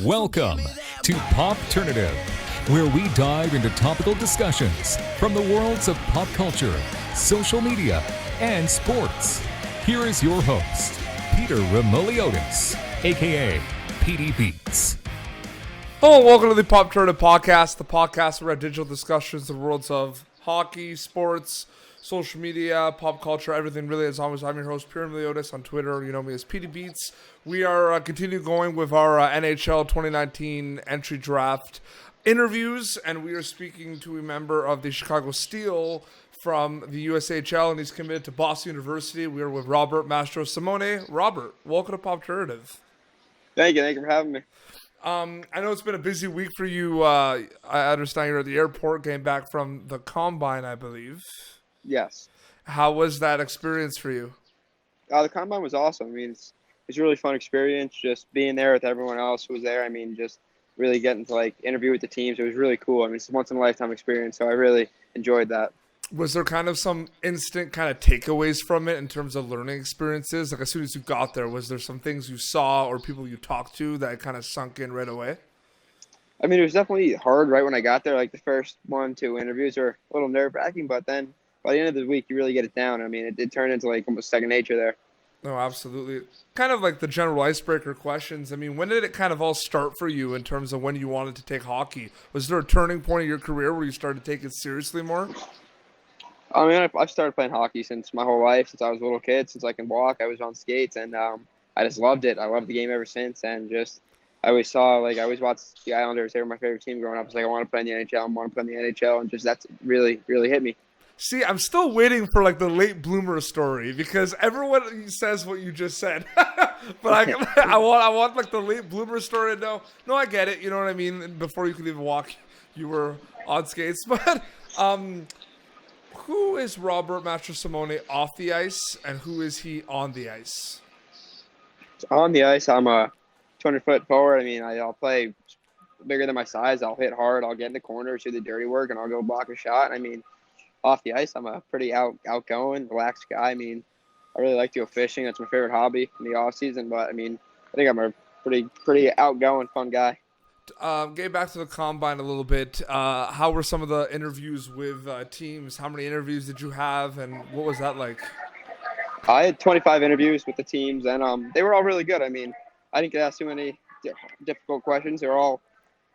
Welcome to Popternative, where we dive into topical discussions from the worlds of pop culture, social media, and sports. Here is your host, Peter Remoliotis, aka PD Beats. Hello and welcome to the Popternative podcast, the podcast where our digital discussions the worlds of hockey, sports, social media, pop culture, everything really. As always, I'm your host, Peter Remoliotis on Twitter. You know me as PD Beats. We are continuing going with our NHL 2019 entry draft interviews, and we are speaking to a member of the Chicago Steel from the USHL, and he's committed to Boston University. We are with Robert Mastrosimone. Robert, welcome to Popternative. Thank you for having me. I know it's been a busy week for you. I understand you're at the airport getting back from the Combine, I believe. Yes. How was that experience for you? The Combine was awesome. I mean, it's a really fun experience just being there with everyone else who was there. I mean, just really getting to, interview with the teams. It was really cool. I mean, it's a once-in-a-lifetime experience, so I really enjoyed that. Was there kind of some instant kind of takeaways from it in terms of learning experiences? Like, as soon as you got there, was there some things you saw or people you talked to that kind of sunk in right away? I mean, it was definitely hard right when I got there. Like, the first 1-2 interviews were a little nerve-wracking, but then by the end of the week, you really get it down. I mean, it turned into, almost second nature there. No, absolutely. Kind of like the general icebreaker questions. I mean, when did it kind of all start for you in terms of when you wanted to take hockey? Was there a turning point in your career where you started to take it seriously more? I mean, I've started playing hockey since my whole life, since I was a little kid. Since I can walk, I was on skates, and I just loved it. I loved the game ever since, and just I always watched the Islanders. They were my favorite team growing up. I was like, I want to play in the NHL. I want to play in the NHL, and just that's really, really hit me. See, I'm still waiting for the late bloomer story because everyone says what you just said, but I want the late bloomer story. No, I get it. You know what I mean? Before you could even walk, you were on skates. But who is Robert Mastrosimone off the ice, and who is he on the ice? On the ice, I'm a 200-foot forward. I mean, I'll play bigger than my size. I'll hit hard. I'll get in the corners, do the dirty work, and I'll go block a shot. I mean, off the ice, I'm a pretty outgoing, relaxed guy. I mean, I really like to go fishing. That's my favorite hobby in the off season. But I mean, I think I'm a pretty outgoing, fun guy. Getting back to the Combine a little bit, how were some of the interviews with teams? How many interviews did you have, and what was that like? I had 25 interviews with the teams, and they were all really good. I mean, I didn't get asked too many difficult questions. They were all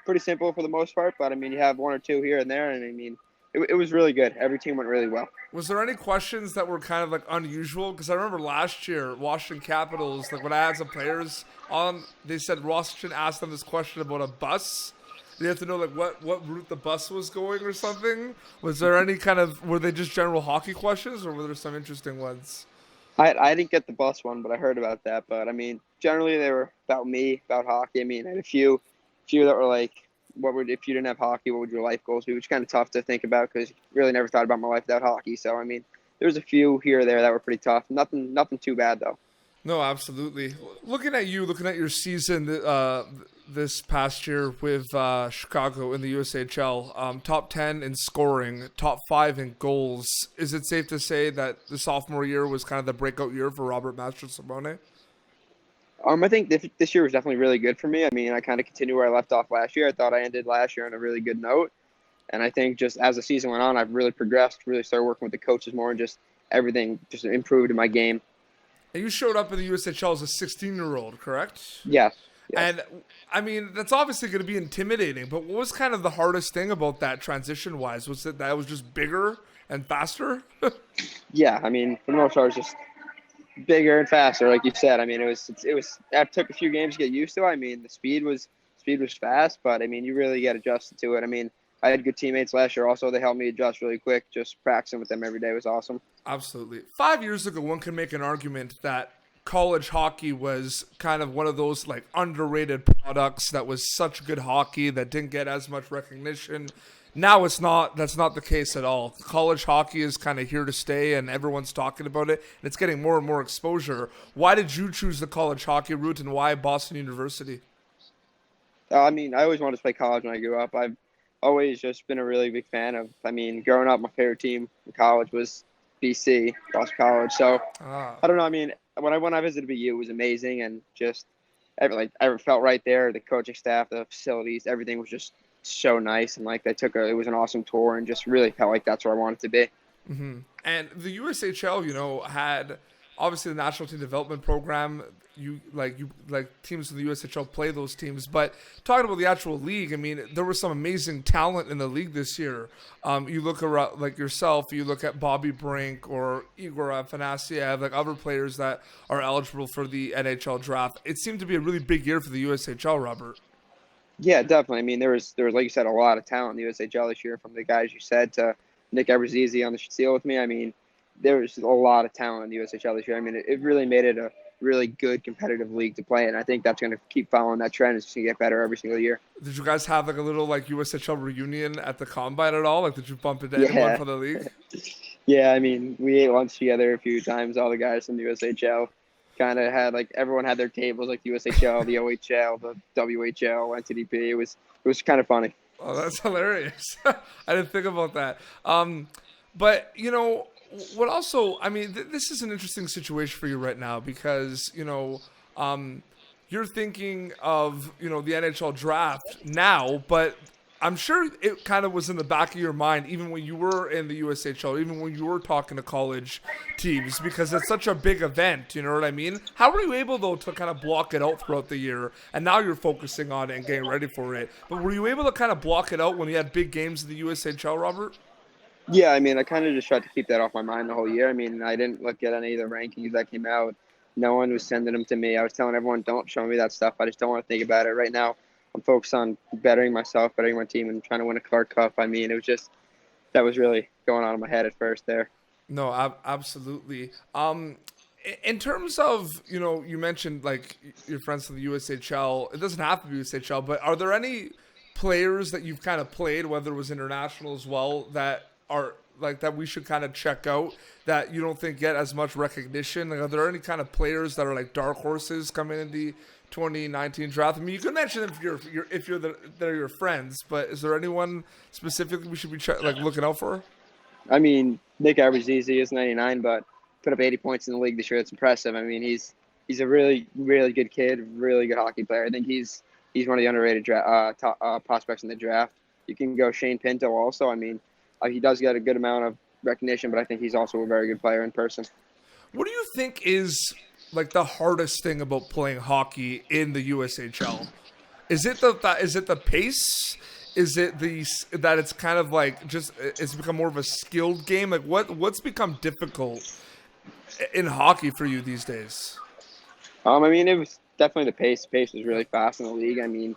pretty simple for the most part, but I mean, you have one or two here and there, and I mean, it was really good. Every team went really well. Was there any questions that were kind of unusual? Because I remember last year, Washington Capitals, when I had some players on, they said Washington asked them this question about a bus. They have to know what route the bus was going or something. Was there any were they just general hockey questions, or were there some interesting ones? I didn't get the bus one, but I heard about that. But I mean, generally they were about me, about hockey. I mean, I had a few that were if you didn't have hockey, what would your life goals be? Which is kind of tough to think about because really never thought about my life without hockey. So, I mean, there's a few here or there that were pretty tough. Nothing too bad, though. No, absolutely. Looking at your season this past year with Chicago in the USHL, top 10 in scoring, top 5 in goals. Is it safe to say that the sophomore year was kind of the breakout year for Robert Mastrosimone? I think this year was definitely really good for me. I mean, I kind of continued where I left off last year. I thought I ended last year on a really good note. And I think just as the season went on, I've really progressed, really started working with the coaches more, and just everything just improved in my game. And you showed up in the USHL as a 16-year-old, correct? Yes. And, I mean, that's obviously going to be intimidating, but what was kind of the hardest thing about that transition-wise? Was it that it was just bigger and faster? Yeah, I mean, for the most part, it was just bigger and faster, like you said. I mean, it was. It took a few games to get used to. I mean, the speed was fast, but I mean, you really get adjusted to it. I mean, I had good teammates last year. Also, they helped me adjust really quick. Just practicing with them every day was awesome. Absolutely. 5 years ago, one can make an argument that college hockey was kind of one of those underrated products that was such good hockey that didn't get as much recognition. Now it's not. That's not the case at all. College hockey is kind of here to stay, and everyone's talking about it, and it's getting more and more exposure. Why did you choose the college hockey route, and why Boston University? I mean, I always wanted to play college when I grew up. I've always just been a really big fan of. I mean, growing up, my favorite team in college was BC, Boston College. So I don't know. I mean, when I visited BU, it was amazing, and just I felt right there. The coaching staff, the facilities, everything was just so nice, and like it was an awesome tour, and just really felt like that's where I wanted to be. And the USHL, had obviously the national team development program. You teams in the USHL play those teams, but talking about the actual league, I mean, there was some amazing talent in the league this year. You look around, like yourself, you look at Bobby Brink or Igor Afanasiev, like other players that are eligible for the NHL draft. It seemed to be a really big year for the USHL, Robert. Yeah, definitely. I mean, there was like you said, a lot of talent in the USHL this year, from the guys you said to Nick Eberzizi on the seal with me. I mean, there was a lot of talent in the USHL this year. I mean, it really made it a really good competitive league to play in. I think that's going to keep following that trend. It's just going to get better every single year. Did you guys have like a little like USHL reunion at the combine at all? Like, did you bump into anyone Yeah. from the league? Yeah, I mean, we ate lunch together a few times. All the guys from the USHL kind of had like everyone had their tables, like the USHL, the OHL, the WHL, NTDP. It was kind of funny. Oh, that's hilarious. I didn't think about that. But what also, I mean, this is an interesting situation for you right now because, you're thinking of, the NHL draft now, but I'm sure it kind of was in the back of your mind even when you were in the USHL, even when you were talking to college teams, because it's such a big event, you know what I mean? How were you able, though, to kind of block it out throughout the year? And now you're focusing on it and getting ready for it. But were you able to kind of block it out when you had big games in the USHL, Robert? Yeah, I mean, I kind of just tried to keep that off my mind the whole year. I mean, I didn't look at any of the rankings that came out. No one was sending them to me. I was telling everyone, don't show me that stuff. I just don't want to think about it right now. I'm focused on bettering myself, bettering my team, and trying to win a Clark Cup. I mean, it was just that was really going on in my head at first there. No, absolutely. In terms of, you mentioned like your friends from the USHL. It doesn't have to be USHL, but are there any players that you've kind of played, whether it was international as well, that are like that we should kind of check out that you don't think get as much recognition? Like, are there any kind of players that are like dark horses coming in the 2019 draft? I mean, you can mention them if they're your friends, but is there anyone specifically we should be looking out for? I mean, Nick Eberzizi is 99, but put up 80 points in the league this year. It's impressive. I mean, he's a really, really good kid, really good hockey player. I think he's one of the underrated top prospects in the draft. You can go Shane Pinto also. I mean, he does get a good amount of recognition, but I think he's also a very good player in person. What do you think is like the hardest thing about playing hockey in the USHL? Is it the pace? Is it that it's kind of like just it's become more of a skilled game? Like what's become difficult in hockey for you these days? I mean, it was definitely the pace. The pace was really fast in the league. I mean,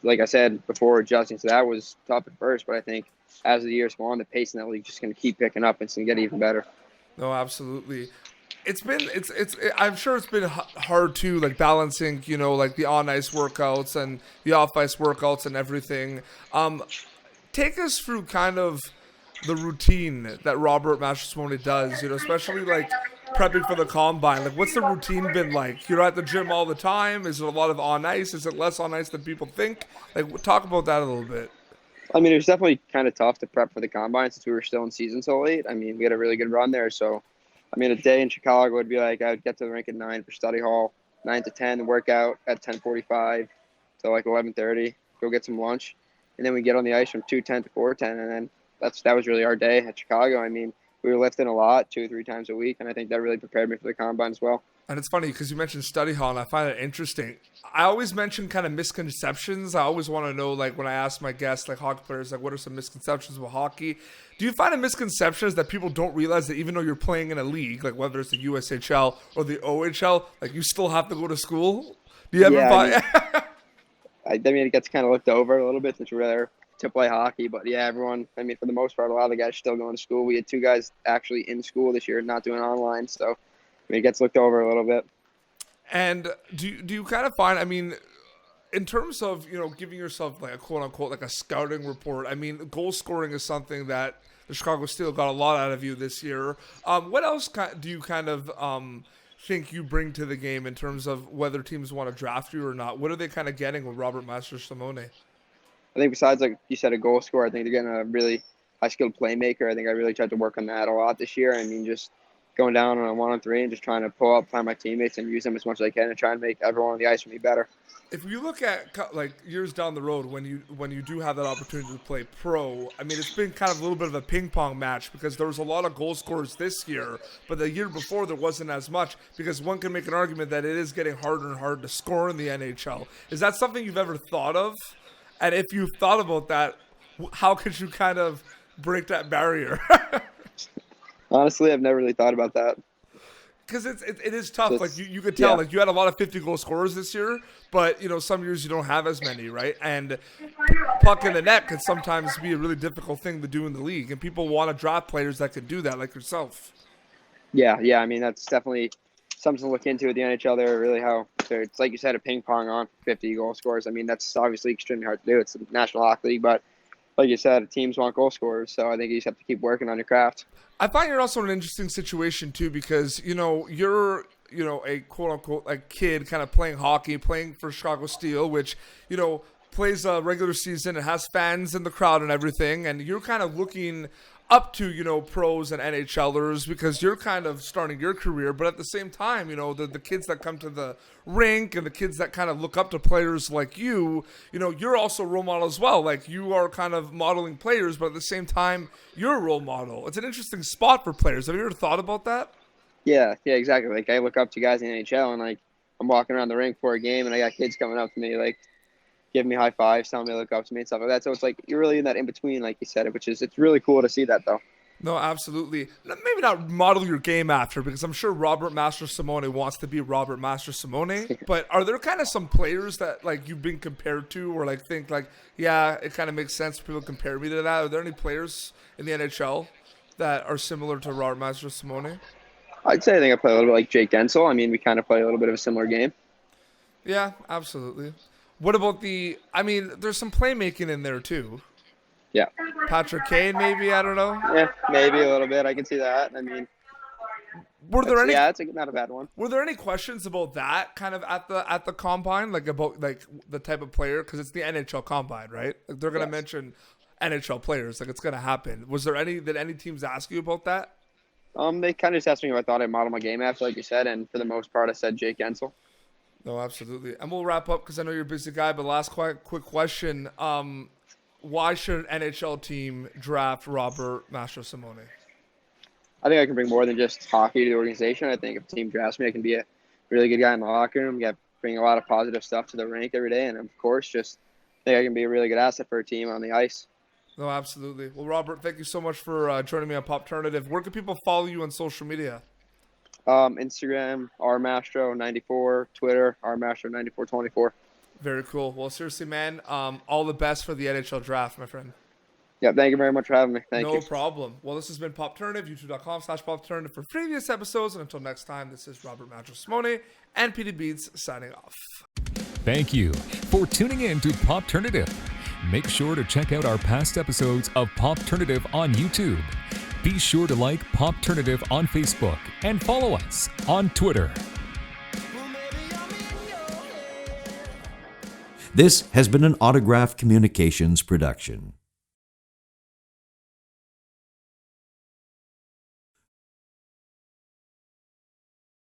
like I said before, adjusting to that was tough at first, but I think as the years go on, the pace in that league is just going to keep picking up and it's going to get even better. No, absolutely. I'm sure it's been hard too, like balancing, like the on ice workouts and the off ice workouts and everything. Take us through kind of the routine that Robert Mastrosimone does, especially like prepping for the combine. Like, what's the routine been like? You're at the gym all the time. Is it a lot of on ice? Is it less on ice than people think? Like, talk about that a little bit. I mean, it was definitely kind of tough to prep for the combine since we were still in season so late. I mean, we had a really good run there. So, I mean, a day in Chicago would be like I would get to the rink at 9 for study hall, 9 to 10, work out at 10:45 to like 11:30, go get some lunch, and then we get on the ice from 2:10 to 4:10, and then that was really our day at Chicago. I mean, we were lifting a lot, 2 or 3 times a week, and I think that really prepared me for the combine as well. And it's funny because you mentioned study hall, and I find it interesting. I always mention kind of misconceptions. I always want to know, like, when I ask my guests, like hockey players, like, what are some misconceptions about hockey? Do you find a misconception is that people don't realize that even though you're playing in a league, like whether it's the USHL or the OHL, like you still have to go to school? Do you ever find? I mean, it gets kind of looked over a little bit since we're there to play hockey, but yeah, everyone. I mean, for the most part, a lot of the guys are still going to school. We had 2 guys actually in school this year, not doing online, so I mean, it gets looked over a little bit. And do you kind of find, I mean, in terms of, giving yourself like a quote unquote, like a scouting report, I mean, goal scoring is something that the Chicago Steel got a lot out of you this year. What else do you kind of think you bring to the game in terms of whether teams want to draft you or not? What are they kind of getting with Robert Mastrosimone? I think besides, like you said, a goal scorer, I think they're getting a really high-skilled playmaker. I think I really tried to work on that a lot this year. I mean, just going down on a 1-on-3 and just trying to pull up, find my teammates, and use them as much as I can and try and make everyone on the ice for me better. If you look at like years down the road when you do have that opportunity to play pro, I mean, it's been kind of a little bit of a ping pong match because there was a lot of goal scorers this year, but the year before there wasn't as much because one can make an argument that it is getting harder and harder to score in the NHL. Is that something you've ever thought of? And if you've thought about that, how could you kind of break that barrier? Honestly, I've never really thought about that. Because it is tough. Like you could tell, like you had a lot of 50-goal scorers this year, but some years you don't have as many, right? And puck in the net can sometimes be a really difficult thing to do in the league, and people want to draft players that can do that, like yourself. Yeah. I mean, that's definitely something to look into with the NHL. There, really, how it's like you said, a ping pong on 50 goal scorers. I mean, that's obviously extremely hard to do. It's the National Hockey League, but like you said, teams want goal scorers, so I think you just have to keep working on your craft. I find you're also in an interesting situation too because you're a quote unquote like kid kind of playing hockey, playing for Chicago Steel, which plays a regular season and has fans in the crowd and everything, and you're kind of looking up to pros and NHLers because you're kind of starting your career, but at the same time the kids that come to the rink and the kids that kind of look up to players like you're also a role model as well. Like you are kind of modeling players, but at the same time you're a role model. It's an interesting spot for players. Have you ever thought about that? Yeah, exactly. Like I look up to guys in the NHL and like I'm walking around the rink for a game and I got kids coming up to me like giving me high fives, telling me to look up to me and stuff like that. So it's like you're really in that in between, like you said, it's really cool to see that though. No, absolutely. Maybe not model your game after, because I'm sure Robert Mastrosimone wants to be Robert Mastrosimone. But are there kind of some players that like you've been compared to, or like think like, yeah, it kind of makes sense for people to compare me to that? Are there any players in the NHL that are similar to Robert Mastrosimone? I'd say I think I play a little bit like Jake Gensel. I mean, we kind of play a little bit of a similar game. Yeah, absolutely. What about there's some playmaking in there too. Yeah. Patrick Kane, maybe, I don't know. Yeah, maybe a little bit. I can see that. I mean, it's not a bad one. Were there any questions about that kind of at the combine, like about like the type of player, because it's the NHL combine, right? Like they're gonna mention NHL players, like it's gonna happen. Did any teams ask you about that? They kind of just asked me if I thought I'd model my game after, like you said, and for the most part, I said Jake Gensel. No, absolutely. And we'll wrap up because I know you're a busy guy. But last quick question: why should an NHL team draft Robert Mastrosimone? I think I can bring more than just hockey to the organization. I think if a team drafts me, I can be a really good guy in the locker room, bring a lot of positive stuff to the rink every day, and of course, just think I can be a really good asset for a team on the ice. No, absolutely. Well, Robert, thank you so much for joining me on Popternative. Where can people follow you on social media? Instagram, rmastro94, Twitter, rmastro9424. Very cool. Well, seriously, man, all the best for the NHL draft, my friend. Yeah, thank you very much for having me. Thank you. No problem. Well, this has been Popternative, youtube.com/Popternative for previous episodes. And until next time, this is Robert Mastrosimone and PD Beats signing off. Thank you for tuning in to Popternative. Make sure to check out our past episodes of Popternative on YouTube. Be sure to like Popternative on Facebook and follow us on Twitter. This has been an Autograph Communications production.